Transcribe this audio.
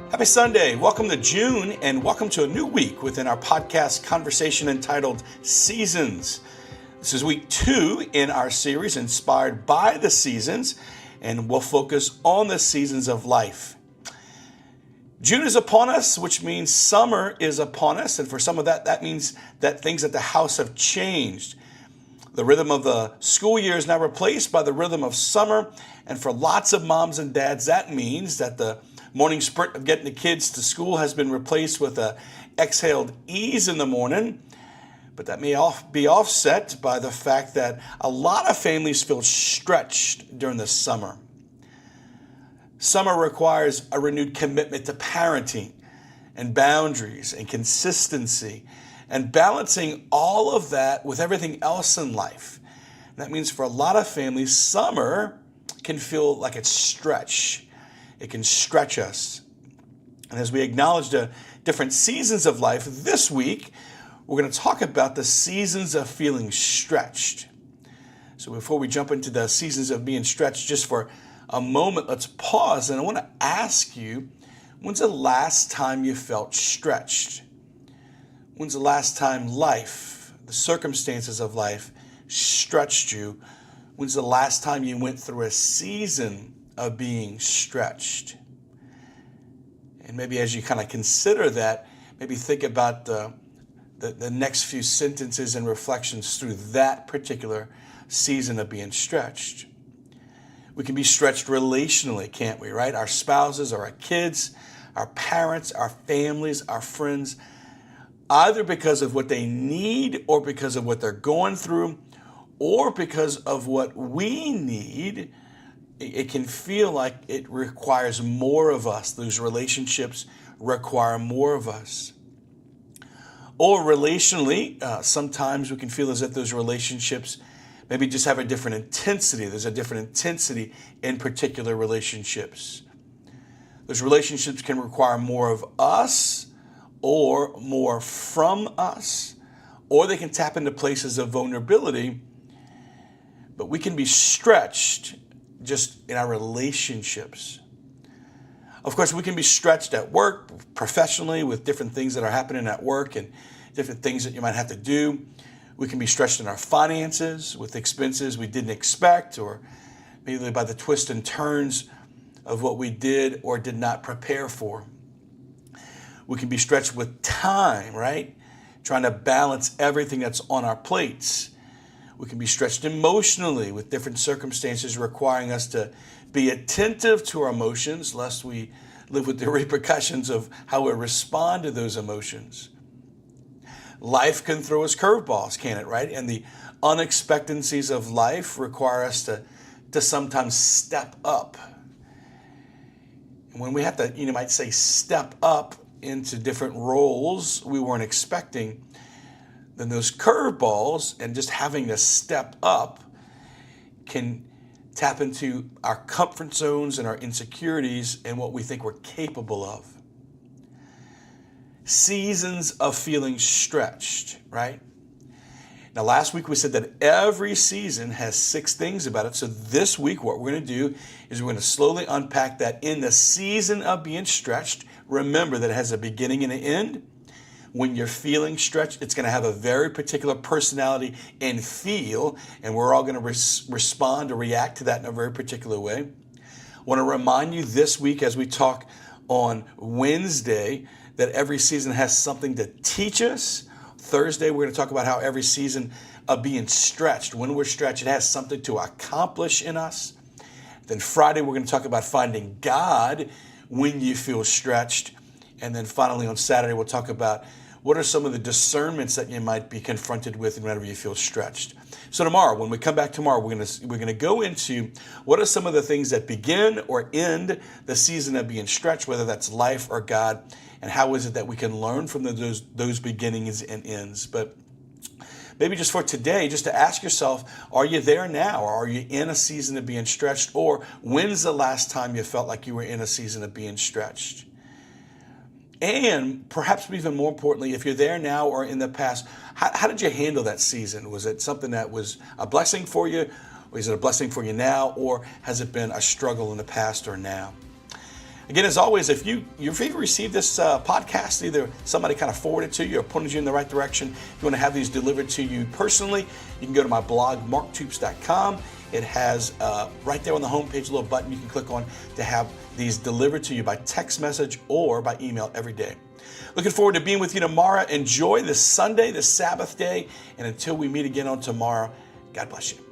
Happy Sunday. Welcome to June and welcome to a new week within our podcast conversation entitled Seasons. This is week 2 in our series inspired by the seasons, and we'll focus on the seasons of life. June is upon us, which means summer is upon us, and for some of that means that things at the house have changed. The rhythm of the school year is now replaced by the rhythm of summer, and for lots of moms and dads, that means that the morning sprint of getting the kids to school has been replaced with a exhaled ease in the morning, but that may be offset by the fact that a lot of families feel stretched during the summer. Summer requires a renewed commitment to parenting and boundaries and consistency and balancing all of that with everything else in life. And that means for a lot of families, summer can feel like it's stretch. It can stretch us. And as we acknowledge the different seasons of life, this week, we're going to talk about the seasons of feeling stretched. So before we jump into the seasons of being stretched, just for a moment, let's pause. And I want to ask you, when's the last time you felt stretched? When's the last time life, the circumstances of life, stretched you? When's the last time you went through a season of being stretched? And maybe as you kind of consider that, maybe think about the next few sentences and reflections through that particular season of being stretched. We can be stretched relationally, can't we, right? Our spouses or our kids, our parents, our families, our friends, either because of what they need or because of what they're going through or because of what we need. It can feel like it requires more of us. Those relationships require more of us. Or relationally, sometimes we can feel as if those relationships maybe just have a different intensity. There's a different intensity in particular relationships. Those relationships can require more of us or more from us, or they can tap into places of vulnerability, but we can be stretched just in our relationships. Of course, we can be stretched at work, professionally, with different things that are happening at work and different things that you might have to do. We can be stretched in our finances with expenses we didn't expect, or maybe by the twists and turns of what we did or did not prepare for. We can be stretched with time, right? Trying to balance everything that's on our plates. We can be stretched emotionally with different circumstances requiring us to be attentive to our emotions, lest we live with the repercussions of how we respond to those emotions. Life can throw us curveballs, can it, right? And the unexpectancies of life require us to sometimes step up. And when we have to, you might say, step up into different roles we weren't expecting, then those curveballs and just having to step up can tap into our comfort zones and our insecurities and what we think we're capable of. Seasons of feeling stretched, right? Now, last week we said that every season has 6 things about it. So this week what we're going to do is we're going to slowly unpack that in the season of being stretched. Remember that it has a beginning and an end. When you're feeling stretched, it's going to have a very particular personality and feel, and we're all going to respond or react to that in a very particular way. I want to remind you this week as we talk on Wednesday that every season has something to teach us. Thursday, we're going to talk about how every season of being stretched, when we're stretched, it has something to accomplish in us. Then Friday, we're going to talk about finding God when you feel stretched. And then finally on Saturday, we'll talk about what are some of the discernments that you might be confronted with whenever you feel stretched. So tomorrow, when we come back tomorrow, we're going to go into what are some of the things that begin or end the season of being stretched, whether that's life or God, and how is it that we can learn from those beginnings and ends. But maybe just for today, just to ask yourself, are you there now? Or are you in a season of being stretched? Or when's the last time you felt like you were in a season of being stretched? And perhaps even more importantly, if you're there now or in the past, how did you handle that season? Was it something that was a blessing for you? Or is it a blessing for you now? Or has it been a struggle in the past or now? Again, as always, if you've received this podcast, either somebody kind of forwarded to you or pointed you in the right direction, if you want to have these delivered to you personally, you can go to my blog, marktoops.com. It has right there on the homepage a little button you can click on to have these delivered to you by text message or by email every day. Looking forward to being with you tomorrow. Enjoy this Sunday, this Sabbath day. And until we meet again on tomorrow, God bless you.